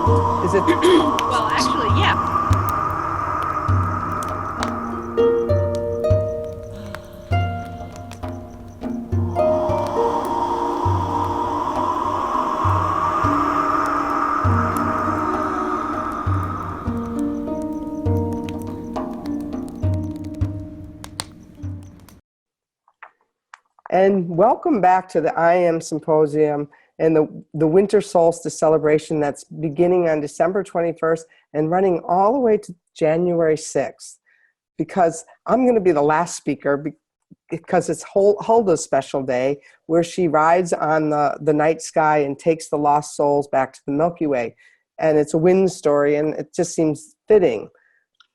Is it? Well, actually, yeah. And welcome back to the I AM Symposium and the Winter Solstice celebration that's beginning on December 21st and running all the way to January 6th. Because I'm going to be the last speaker because it's Hulda's special day where she rides on the night sky and takes the lost souls back to the Milky Way. And it's a wind story, and it just seems fitting.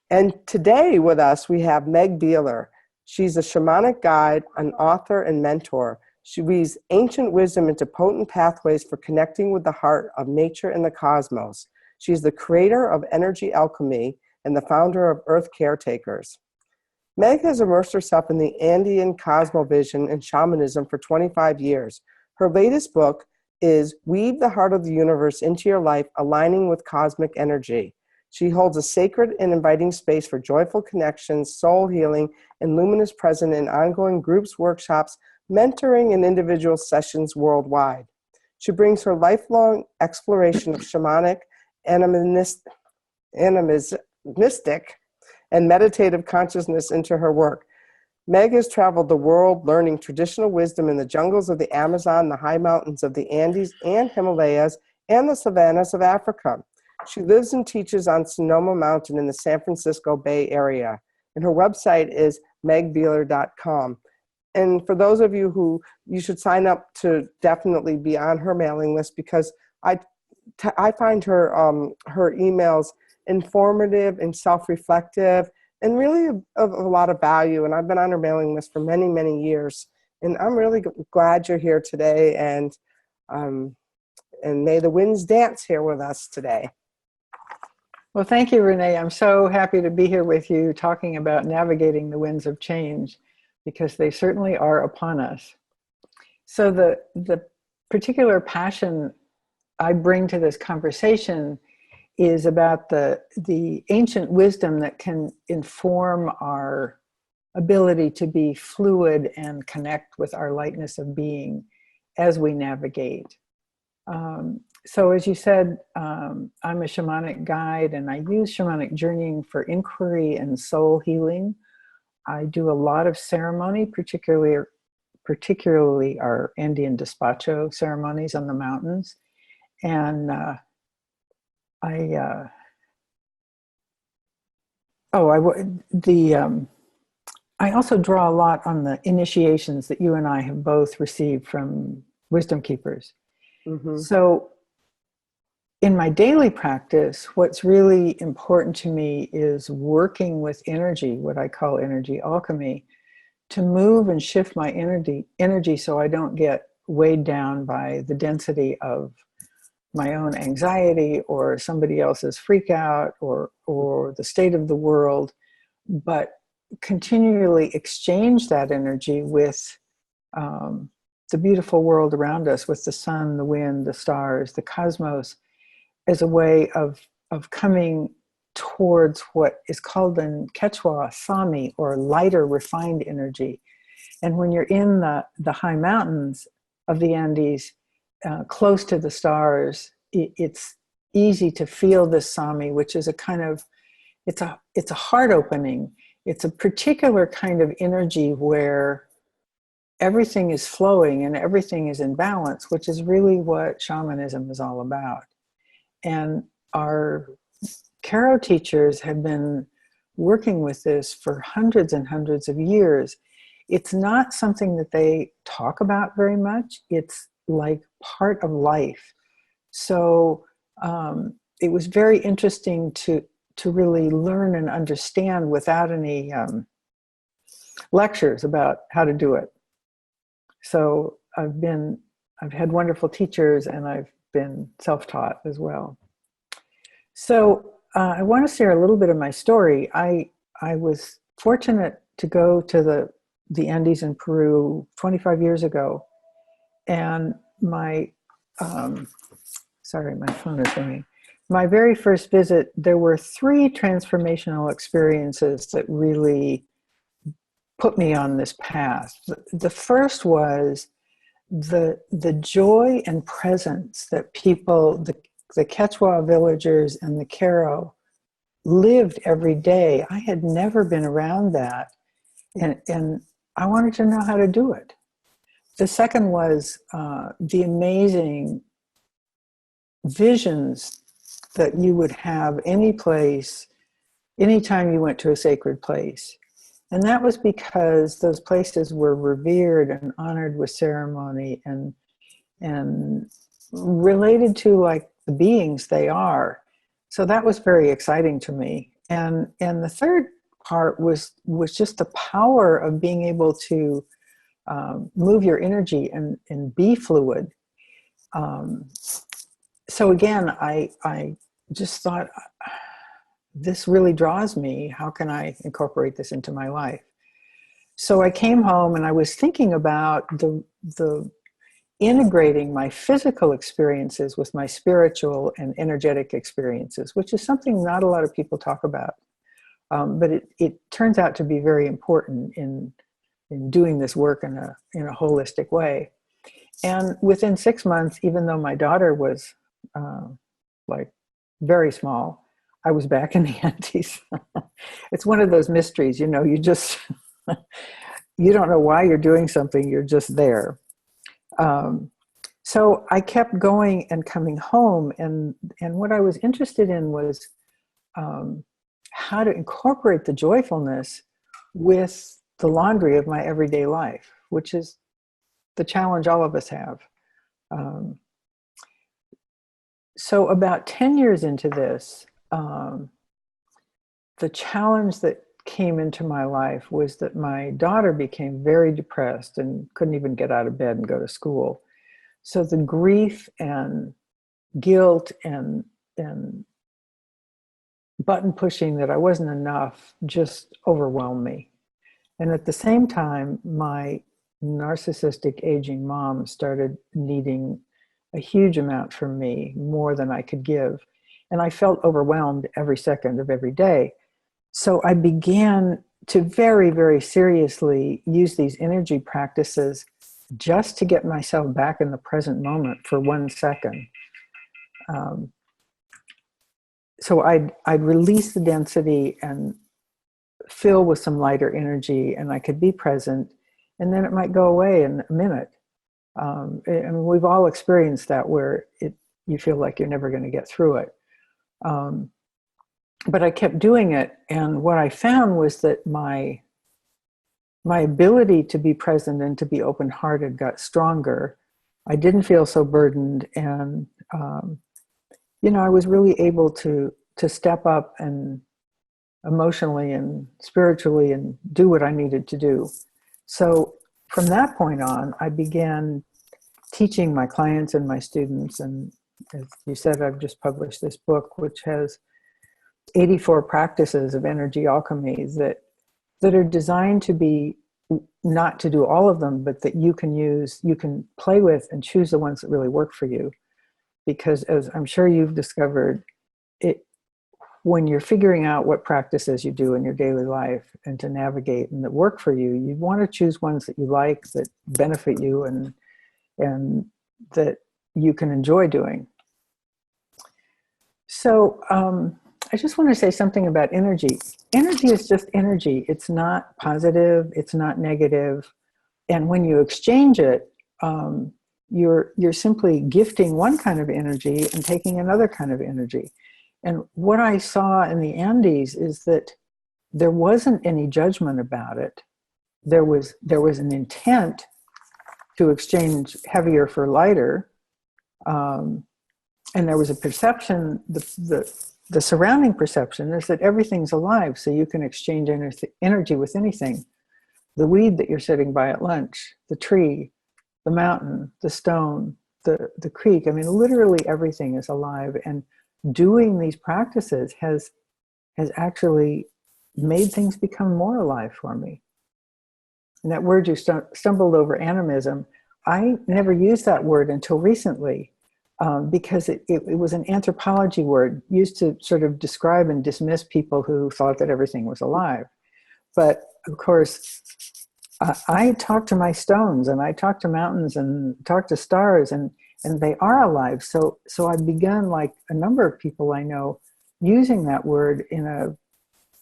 And today with us, we have Meg Beeler. She's a shamanic guide, an author, and mentor. She weaves ancient wisdom into potent pathways for connecting with the heart of nature and the cosmos. She's the creator of Energy Alchemy and the founder of Earth Caretakers. Meg has immersed herself in the Andean cosmovision and shamanism for 25 years. Her latest book is Weave the Heart of the Universe into Your Life, Aligning with Cosmic Energy. She holds a sacred and inviting space for joyful connections, soul healing, and luminous presence in ongoing groups, workshops, mentoring, and individual sessions worldwide. She brings her lifelong exploration of shamanic, animistic, and meditative consciousness into her work. Meg has traveled the world learning traditional wisdom in the jungles of the Amazon, the high mountains of the Andes and Himalayas, and the savannas of Africa. She lives and teaches on Sonoma Mountain in the San Francisco Bay Area. And her website is megbeeler.com. And for those of you who, you should sign up to definitely be on her mailing list, because I find her emails informative and self-reflective and really of a lot of value. And I've been on her mailing list for many, many years. And I'm really glad you're here today. And may the winds dance here with us today. Well, thank you, Renee. I'm so happy to be here with you talking about navigating the winds of change, because they certainly are upon us. So the particular passion I bring to this conversation is about the ancient wisdom that can inform our ability to be fluid and connect with our lightness of being as we navigate. So as you said, I'm a shamanic guide, and I use shamanic journeying for inquiry and soul healing. I do a lot of ceremony, particularly our Andean despacho ceremonies on the mountains. And I also draw a lot on the initiations that you and I have both received from wisdom keepers. Mm-hmm. So in my daily practice, what's really important to me is working with energy, what I call energy alchemy, to move and shift my energy so I don't get weighed down by the density of my own anxiety or somebody else's freak out or the state of the world, but continually exchange that energy with the beautiful world around us, with the sun, the wind, the stars, the cosmos, as a way of coming towards what is called in Quechua Sami, or lighter, refined energy. And when you're in the high mountains of the Andes, close to the stars, it's easy to feel this Sami, which is a kind of, it's a heart opening. It's a particular kind of energy where everything is flowing and everything is in balance, which is really what shamanism is all about. And our Caro teachers have been working with this for hundreds and hundreds of years. It's not something that they talk about very much. It's like part of life. So it was very interesting to really learn and understand without any lectures about how to do it. So I've had wonderful teachers, and I've been self-taught as well. So I want to share a little bit of my story. I was fortunate to go to the Andes in Peru 25 years ago, and my sorry, my phone is ringing. my very first visit, there were 3 transformational experiences that really put me on this path. The first was the joy and presence that people, the Quechua villagers and the Karo, lived every day. I had never been around that, and I wanted to know how to do it. The second was the amazing visions that you would have any place, anytime you went to a sacred place. And that was because those places were revered and honored with ceremony and related to like the beings they are. So that was very exciting to me. And the third part was just the power of being able to move your energy and be fluid. So again, I just thought, this really draws me. How can I incorporate this into my life? So I came home and I was thinking about the integrating my physical experiences with my spiritual and energetic experiences, which is something not a lot of people talk about. But it turns out to be very important in doing this work in a holistic way. And within 6 months, even though my daughter was like very small, I was back in the Andes. It's one of those mysteries, you know, you just, you don't know why you're doing something, you're just there. So I kept going and coming home, and what I was interested in was how to incorporate the joyfulness with the laundry of my everyday life, which is the challenge all of us have. So about 10 years into this, the challenge that came into my life was that my daughter became very depressed and couldn't even get out of bed and go to school. So the grief and guilt and button pushing that I wasn't enough just overwhelmed me. And at the same time, my narcissistic aging mom started needing a huge amount from me, more than I could give. And I felt overwhelmed every second of every day. So I began to very, very seriously use these energy practices just to get myself back in the present moment for 1 second. So I'd release the density and fill with some lighter energy, and I could be present, and then it might go away in a minute. I mean, we've all experienced that, where you feel like you're never going to get through it. But I kept doing it, and what I found was that my ability to be present and to be open-hearted got stronger. I didn't feel so burdened, and you know, I was really able to step up and emotionally and spiritually and do what I needed to do. So from that point on, I began teaching my clients and my students. And as you said, I've just published this book, which has 84 practices of energy alchemy that are designed to be, not to do all of them, but that you can use, you can play with and choose the ones that really work for you. Because as I'm sure you've discovered, when you're figuring out what practices you do in your daily life and to navigate and that work for you, you want to choose ones that you like, that benefit you, and that you can enjoy doing. So I just want to say something about energy. Energy is just energy. It's not positive. It's not negative. And when you exchange it, you're simply gifting one kind of energy and taking another kind of energy. And what I saw in the Andes is that there wasn't any judgment about it. There was an intent to exchange heavier for lighter, and there was a perception. The surrounding perception is that everything's alive, so you can exchange energy with anything. The weed that you're sitting by at lunch, the tree, the mountain, the stone, the creek. I mean, literally everything is alive. And doing these practices has actually made things become more alive for me. And that word you stumbled over, animism, I never used that word until recently. because it was an anthropology word used to sort of describe and dismiss people who thought that everything was alive. But of course, I talk to my stones, and I talk to mountains, and talk to stars, and they are alive. So I've begun, like a number of people I know, using that word in a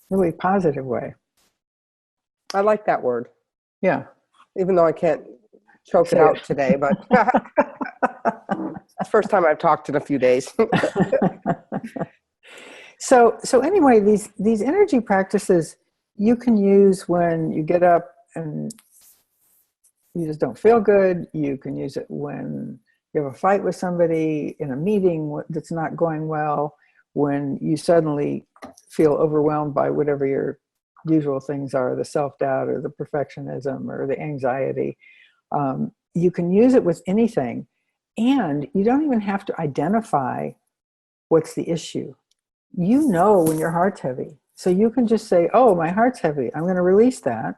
really positive way. I like that word. Yeah. Even though I can't choke it out today, but it's the first time I've talked in a few days. So anyway, these energy practices you can use when you get up and you just don't feel good. You can use it when you have a fight with somebody, in a meeting that's not going well, when you suddenly feel overwhelmed by whatever your usual things are, the self-doubt or the perfectionism or the anxiety. You can use it with anything, and you don't even have to identify what's the issue. You know when your heart's heavy. So you can just say, oh, my heart's heavy. I'm going to release that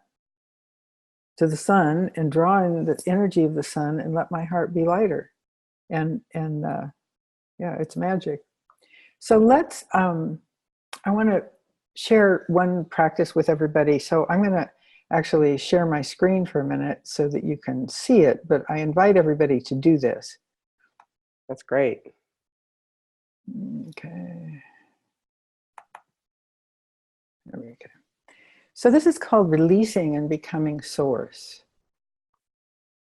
to the sun and draw in the energy of the sun and let my heart be lighter. And yeah, it's magic. So let's, I want to share one practice with everybody. So I'm going to actually share my screen for a minute so that you can see it, but I invite everybody to do this. That's great. Okay. There we go. So this is called releasing and becoming source.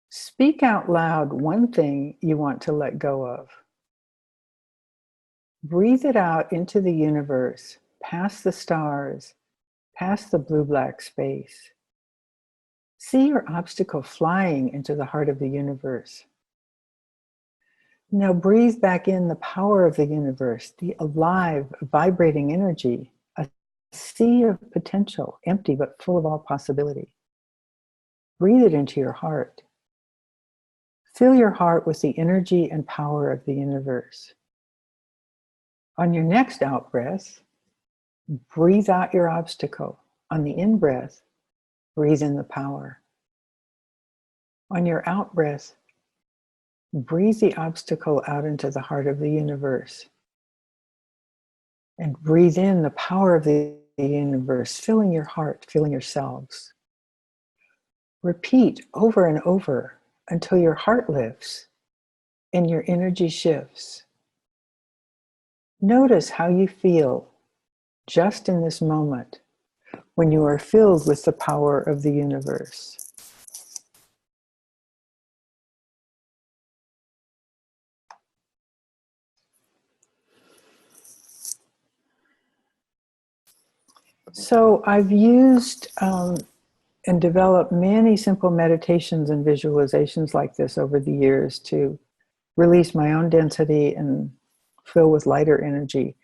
Speak out loud one thing you want to let go of. Breathe it out into the universe, past the stars, past the blue-black space. See your obstacle flying into the heart of the universe. Now breathe back in the power of the universe, the alive, vibrating energy, a sea of potential, empty but full of all possibility. Breathe it into your heart. Fill your heart with the energy and power of the universe. On your next out breath, breathe out your obstacle. On the in breath, breathe in the power. On your out breath, breathe the obstacle out into the heart of the universe. And breathe in the power of the universe, filling your heart, filling yourselves. Repeat over and over until your heart lifts and your energy shifts. Notice how you feel just in this moment when you are filled with the power of the universe. So I've used and developed many simple meditations and visualizations like this over the years to release my own density and fill with lighter energy.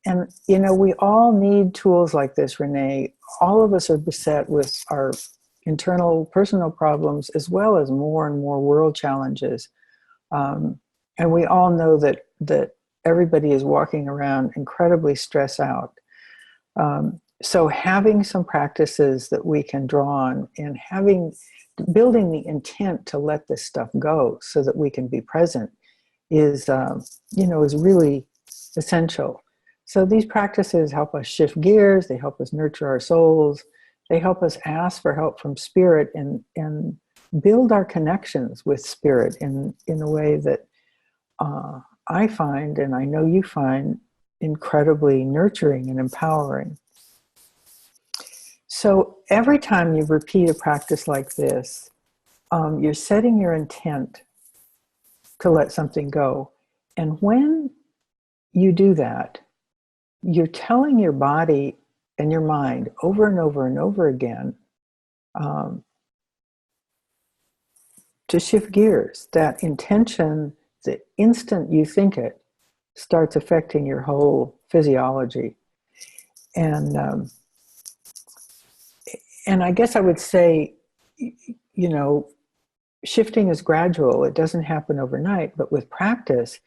And, you know, we all need tools like this, Renee. All of us are beset with our internal personal problems as well as more and more world challenges. And we all know that everybody is walking around incredibly stressed out. So having some practices that we can draw on and building the intent to let this stuff go so that we can be present is really essential. So these practices help us shift gears, they help us nurture our souls, they help us ask for help from spirit and build our connections with spirit in a way that I find, and I know you find, incredibly nurturing and empowering. So every time you repeat a practice like this, you're setting your intent to let something go. And when you do that, you're telling your body and your mind over and over and over again to shift gears. That intention, the instant you think it, starts affecting your whole physiology. And I guess I would say, you know, shifting is gradual. It doesn't happen overnight, but with practice,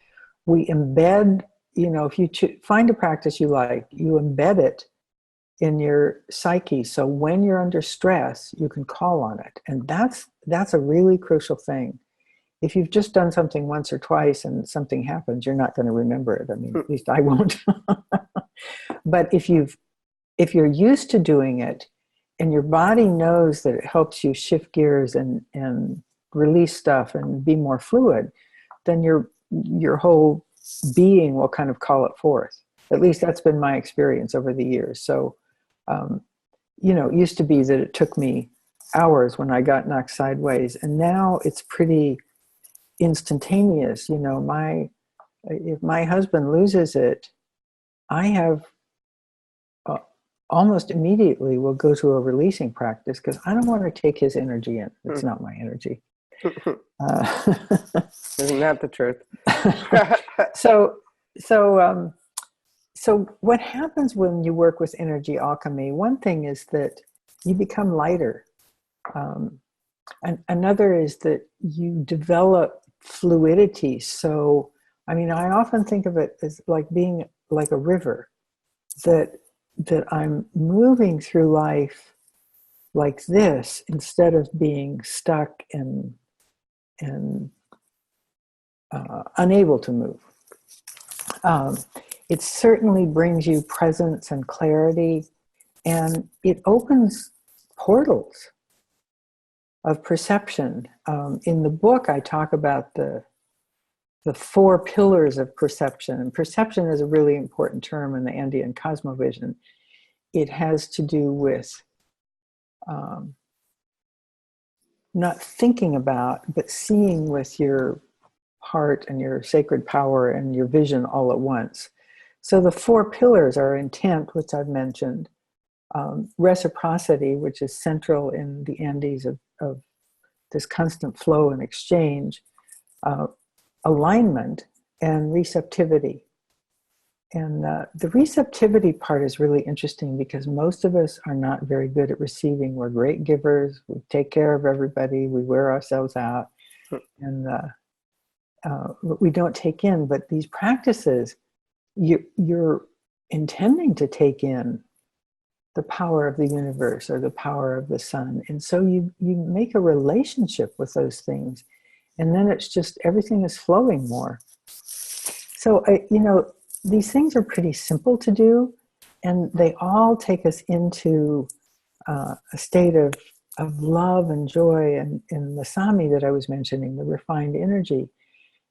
we embed, you know, if you find a practice you like, you embed it in your psyche. So when you're under stress, you can call on it. And that's a really crucial thing, if you've just done something once or twice and something happens, you're not going to remember it. I mean, at least I won't. But if you're used to doing it and your body knows that it helps you shift gears and release stuff and be more fluid, then your whole being will kind of call it forth. At least that's been my experience over the years. So, it used to be that it took me hours when I got knocked sideways, and now it's pretty instantaneous. If my husband loses it, I have almost immediately will go to a releasing practice because I don't want to take his energy in. It's not my energy. Isn't that the truth? So what happens when you work with energy alchemy? One thing is that you become lighter. And another is that you develop fluidity. So, I often think of it as like being like a river, that I'm moving through life like this instead of being stuck and unable to move. It certainly brings you presence and clarity, and it opens portals of perception. In the book, I talk about the 4 pillars of perception. And perception is a really important term in the Andean cosmovision. It has to do with not thinking about, but seeing with your heart and your sacred power and your vision all at once. So the 4 pillars are intent, which I've mentioned, reciprocity, which is central in the Andes of this constant flow and exchange, alignment, and receptivity. And the receptivity part is really interesting because most of us are not very good at receiving. We're great givers. We take care of everybody. We wear ourselves out. And we don't take in. But these practices, you're intending to take in the power of the universe or the power of the sun. And so you make a relationship with those things. And then it's just, everything is flowing more. So, these things are pretty simple to do, and they all take us into a state of love and joy and the Sami that I was mentioning, the refined energy.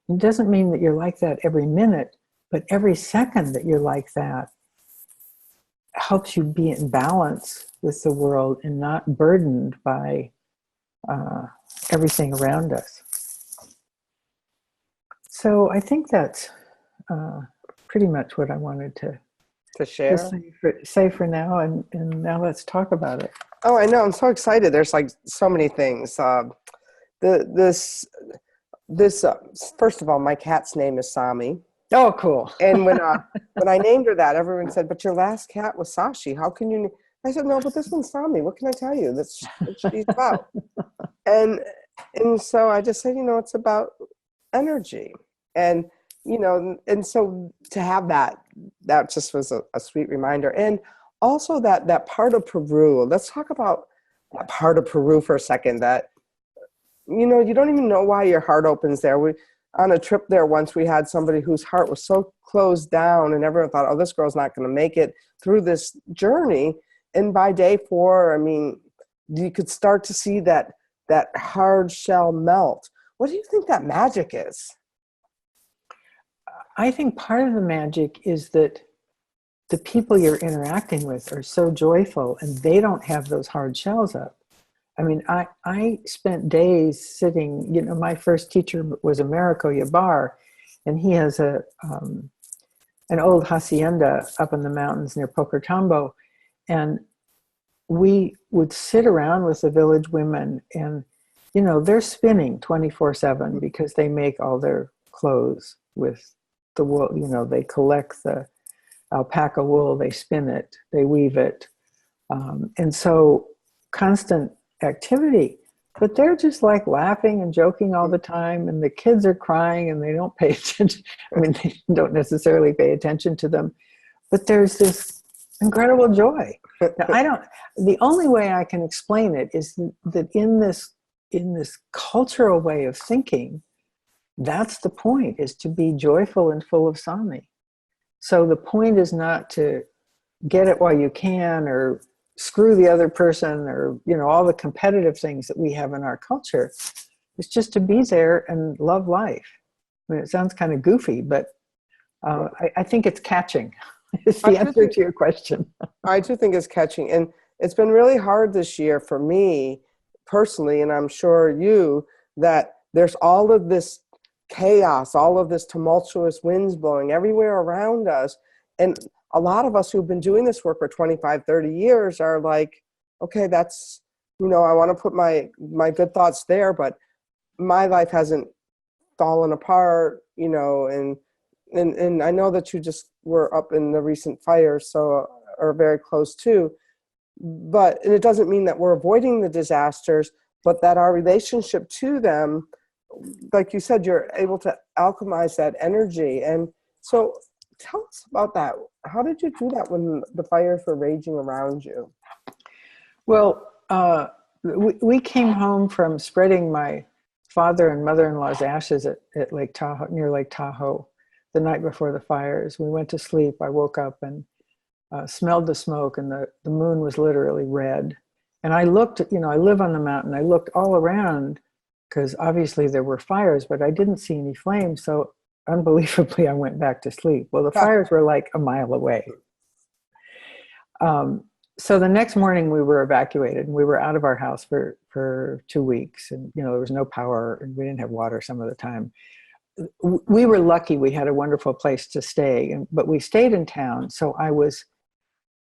It doesn't mean that you're like that every minute, but every second that you're like that helps you be in balance with the world and not burdened by everything around us. So I think that's pretty much what I wanted to share. Say for now, and now let's talk about it. Oh, I know. I'm so excited. There's like so many things. First of all, my cat's name is Sami. Oh, cool. And when I named her that, everyone said, "But your last cat was Sashi. How can you?" I said, "No, but this one's Sami. What can I tell you? That's what she's about." and so I just said, it's about energy, and so to have that just was a sweet reminder. And also that part of Peru. Let's talk about that part of Peru for a second. That you don't even know why your heart opens there. On a trip there once, we had somebody whose heart was so closed down, and everyone thought, "Oh, this girl's not going to make it through this journey." And by day 4, you could start to see that hard shell melt. What do you think that magic is? I think part of the magic is that the people you're interacting with are so joyful, and they don't have those hard shells up. I spent days sitting, my first teacher was Americo Yabar, and he has an old hacienda up in the mountains near Pocotambo. And we would sit around with the village women, and, they're spinning 24/7 because they make all their clothes with the wool. They collect the alpaca wool, they spin it, they weave it. And so constant activity, but they're just like laughing and joking all the time, and the kids are crying and they don't pay attention. They don't necessarily pay attention to them, but there's this incredible joy. Now, the only way I can explain it is that in this cultural way of thinking, that's the point, is to be joyful and full of Sami. So the point is not to get it while you can, or screw the other person, or, you know, all the competitive things that we have in our culture. It's just to be there and love life. I mean, it sounds kind of goofy, but I think it's catching. It's the answer to your question. I do think it's catching. And it's been really hard this year for me personally, and I'm sure you, that there's all of this chaos, all of this tumultuous winds blowing everywhere around us. And a lot of us who've been doing this work for 25, 30 years are like, okay, that's, you know, I want to put my good thoughts there, but my life hasn't fallen apart, you know, and I know that you just were up in the recent fires, so are very close too. But and it doesn't mean that we're avoiding the disasters, but that our relationship to them, like you said, you're able to alchemize that energy. And so tell us about that. How did you do that when the fires were raging around you? Well, we came home from spreading my father and mother-in-law's ashes at Lake Tahoe, near Lake Tahoe, the night before the fires. We went to sleep. I woke up and smelled the smoke, and the moon was literally red. And I looked, you know, I live on the mountain. I looked all around because obviously there were fires, but I didn't see any flames. So unbelievably, I went back to sleep. Well, the fires were like a mile away. So the next morning we were evacuated, and we were out of our house for 2 weeks. And, you know, there was no power, and we didn't have water some of the time. We were lucky. We had a wonderful place to stay, but we stayed in town. So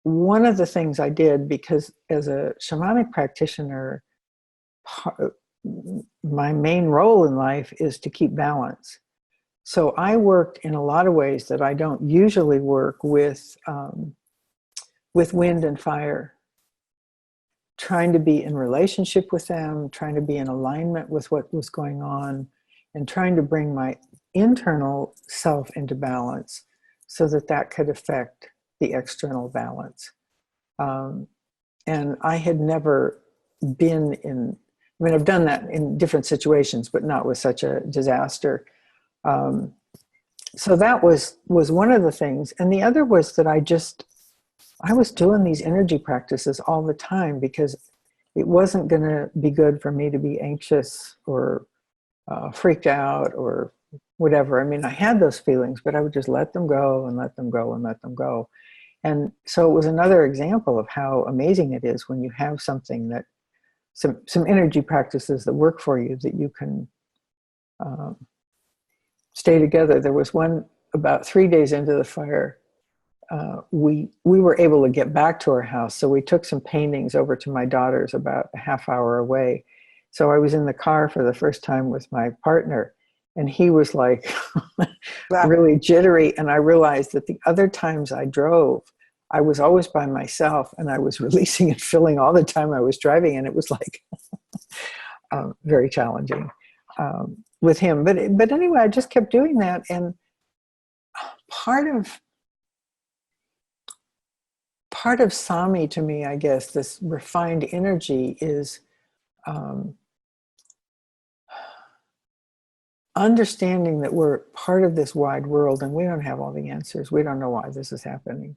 one of the things I did, because as a shamanic practitioner, my main role in life is to keep balance. So I worked in a lot of ways that I don't usually work with wind and fire, trying to be in relationship with them, trying to be in alignment with what was going on, and trying to bring my internal self into balance so that could affect the external balance. And I had never been in, I mean, I've done that in different situations, but not with such a disaster. So that was one of the things. And the other was that I was doing these energy practices all the time because it wasn't going to be good for me to be anxious or freaked out or whatever. I mean, I had those feelings, but I would just let them go and let them go and let them go. And so it was another example of how amazing it is when you have something that, some energy practices that work for you, that you can stay together. There was one about 3 days into the fire. We were able to get back to our house. So we took some paintings over to my daughter's about a half hour away. So I was in the car for the first time with my partner, and he was like really jittery. And I realized that the other times I drove, I was always by myself, and I was releasing and filling all the time I was driving. And it was like very challenging with him. But anyway, I just kept doing that. And part of Sami to me, I guess, this refined energy is understanding that we're part of this wide world, and we don't have all the answers. We don't know why this is happening.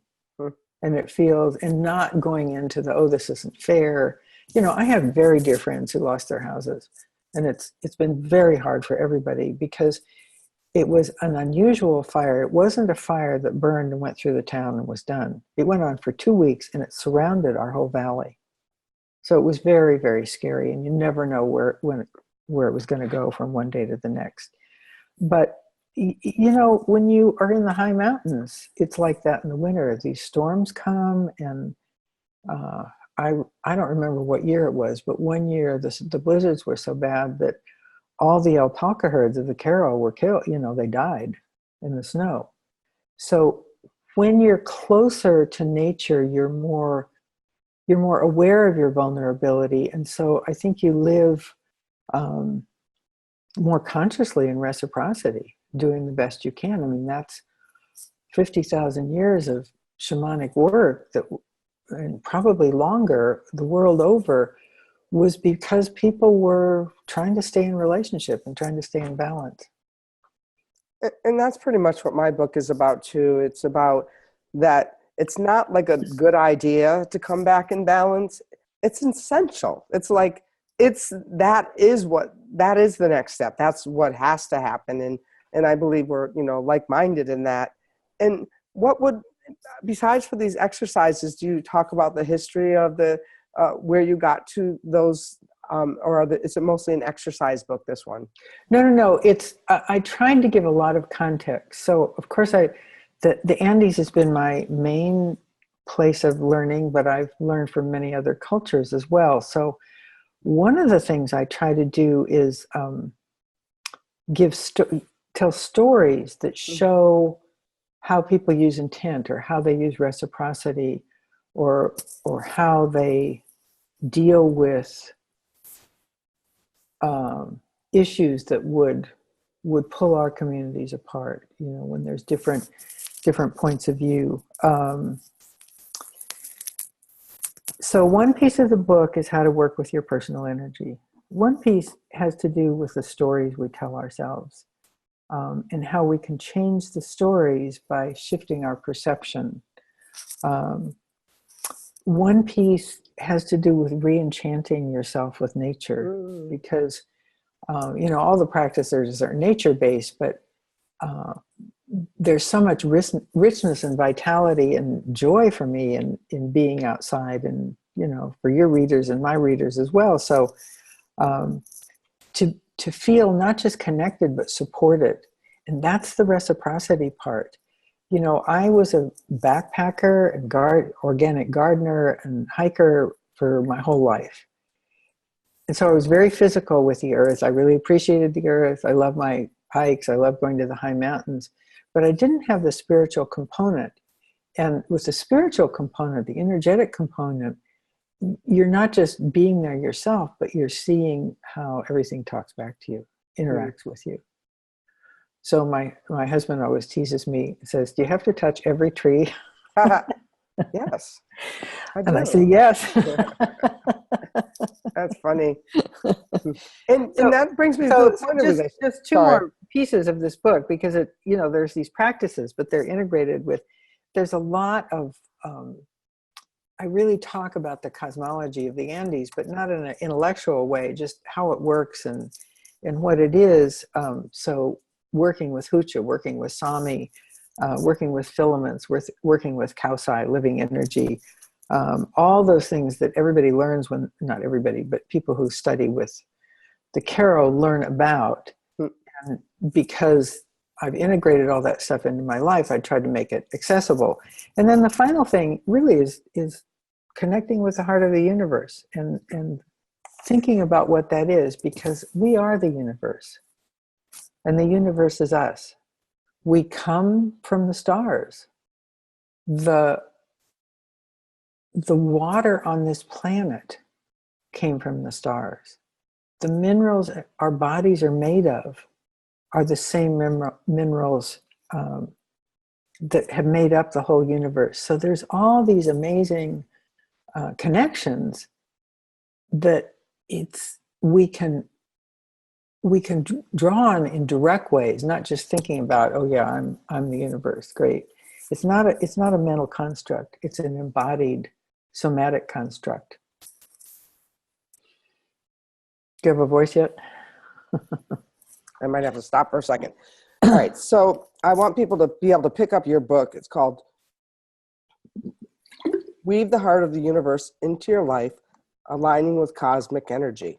And it feels, and not going into this isn't fair. You know, I have very dear friends who lost their houses, and it's been very hard for everybody because it was an unusual fire. It wasn't a fire that burned and went through the town and was done. It went on for 2 weeks, and it surrounded our whole valley. So it was very, very scary, and you never know where it was going to go from one day to the next. But you know, when you are in the high mountains, it's like that in the winter. These storms come, and I don't remember what year it was, but one year the blizzards were so bad that all the alpaca herds of the Carol were killed. You know, they died in the snow. So when you're closer to nature, you're more aware of your vulnerability, and so I think you live more consciously in reciprocity, doing the best you can. I mean, that's 50,000 years of shamanic work that, and probably longer, the world over, was because people were trying to stay in relationship and trying to stay in balance. And that's pretty much what my book is about too. It's about that it's not like a good idea to come back in balance. It's essential. It's like that is the next step. That's what has to happen. And I believe we're, like-minded in that. And what would, besides for these exercises, do you talk about the history of the where you got to those, is it mostly an exercise book, this one? No. It's I tried to give a lot of context. So of course the Andes has been my main place of learning, but I've learned from many other cultures as well. So one of the things I try to do is tell stories that show how people use intent, or how they use reciprocity, or how they deal with issues that would pull our communities apart. When there's different points of view. So one piece of the book is how to work with your personal energy. One piece has to do with the stories we tell ourselves, and how we can change the stories by shifting our perception. One piece has to do with re-enchanting yourself with nature, because all the practices are nature-based, but there's so much richness and vitality and joy for me in being outside, and for your readers and my readers as well. So to feel not just connected but supported, and that's the reciprocity part. I was a backpacker and organic gardener and hiker for my whole life. And so I was very physical with the earth. I really appreciated the earth. I love my hikes. I love going to the high mountains. But I didn't have the spiritual component. And with the spiritual component, the energetic component, you're not just being there yourself, but you're seeing how everything talks back to you, interacts with you. So my husband always teases me, says, "Do you have to touch every tree?" Yes. And I say, yes. That's funny. And that brings me to the point of just two more pieces of this book, because there's these practices, but they're integrated with, there's a lot of, I really talk about the cosmology of the Andes, but not in an intellectual way, just how it works and what it is. So working with Hucha, working with Sami, working with filaments, working with Kausai, living energy, all those things that everybody learns not everybody, but people who study with the Karo learn about. And because I've integrated all that stuff into my life, I tried to make it accessible. And then the final thing really is connecting with the heart of the universe and thinking about what that is, because we are the universe and the universe is us. We come from the stars. The water on this planet came from the stars. The minerals our bodies are made of are the same minerals that have made up the whole universe. So there's all these amazing connections that we can draw on in direct ways, not just thinking about, oh yeah, I'm the universe. Great. It's not a mental construct. It's an embodied somatic construct. Do you have a voice yet? I might have to stop for a second. All right. So I want people to be able to pick up your book. It's called Weave the Heart of the Universe into Your Life, Aligning with Cosmic Energy.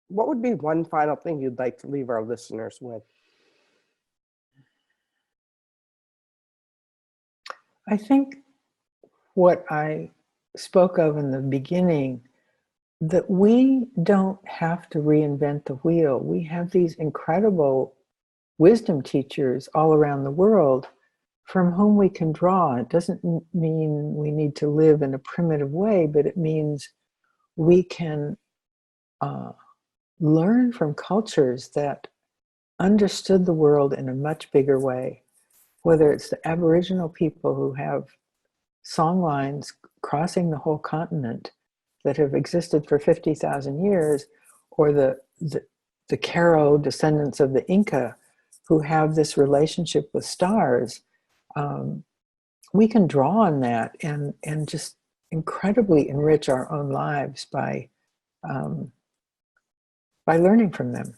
What would be one final thing you'd like to leave our listeners with? I think what I spoke of in the beginning, that we don't have to reinvent the wheel. We have these incredible wisdom teachers all around the world from whom we can draw. It doesn't mean we need to live in a primitive way, but it means we can learn from cultures that understood the world in a much bigger way, whether it's the Aboriginal people who have song lines crossing the whole continent that have existed for 50,000 years, or the the Caro descendants of the Inca who have this relationship with stars, we can draw on that and just incredibly enrich our own lives by learning from them.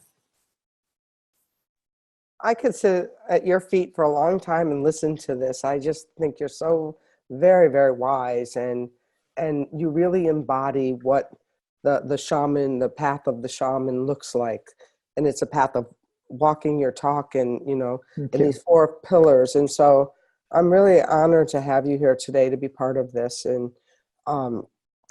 I could sit at your feet for a long time and listen to this. I just think you're so very, very wise, and you really embody what the shaman, the path of the shaman looks like. And it's a path of walking your talk and, in these 4 pillars. And so I'm really honored to have you here today to be part of this. And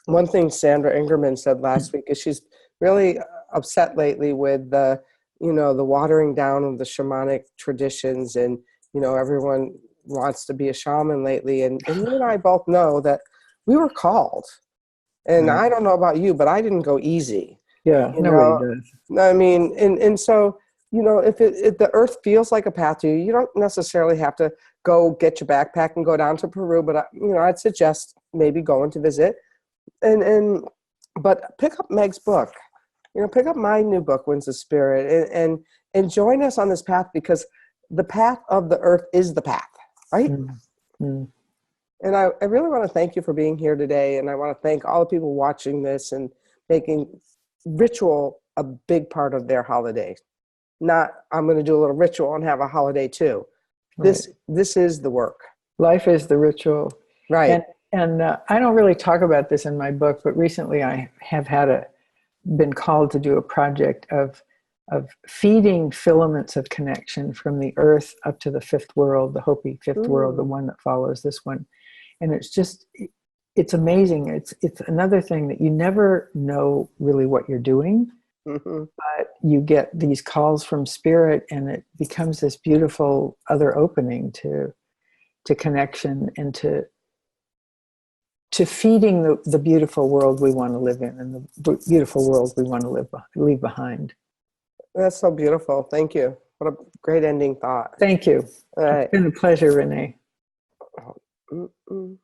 one thing Sandra Ingerman said last week is she's really upset lately with the watering down of the shamanic traditions, and, everyone wants to be a shaman lately. And you and I both know that we were called. And I don't know about you, but I didn't go easy. Yeah, nobody does. I mean, and so, if the earth feels like a path to you, you don't necessarily have to go get your backpack and go down to Peru, but I'd suggest maybe going to visit, but pick up Meg's book, pick up my new book, Winds of Spirit, and join us on this path, because the path of the earth is the path, right? Mm-hmm. And I really want to thank you for being here today. And I want to thank all the people watching this and making ritual a big part of their holiday. Not, I'm going to do a little ritual and have a holiday too. Right. This is the work. Life is the ritual. Right. And I don't really talk about this in my book, but recently I have been called to do a project of feeding filaments of connection from the earth up to the 5th world, the Hopi 5th world, the one that follows this one. And it's amazing. It's another thing that you never know really what you're doing, but you get these calls from spirit, and it becomes this beautiful other opening to connection and to feeding the beautiful world we want to live in, and the beautiful world we want to leave behind. That's so beautiful. Thank you. What a great ending thought. Thank you. All right. It's been a pleasure, Renee. Mm-mm.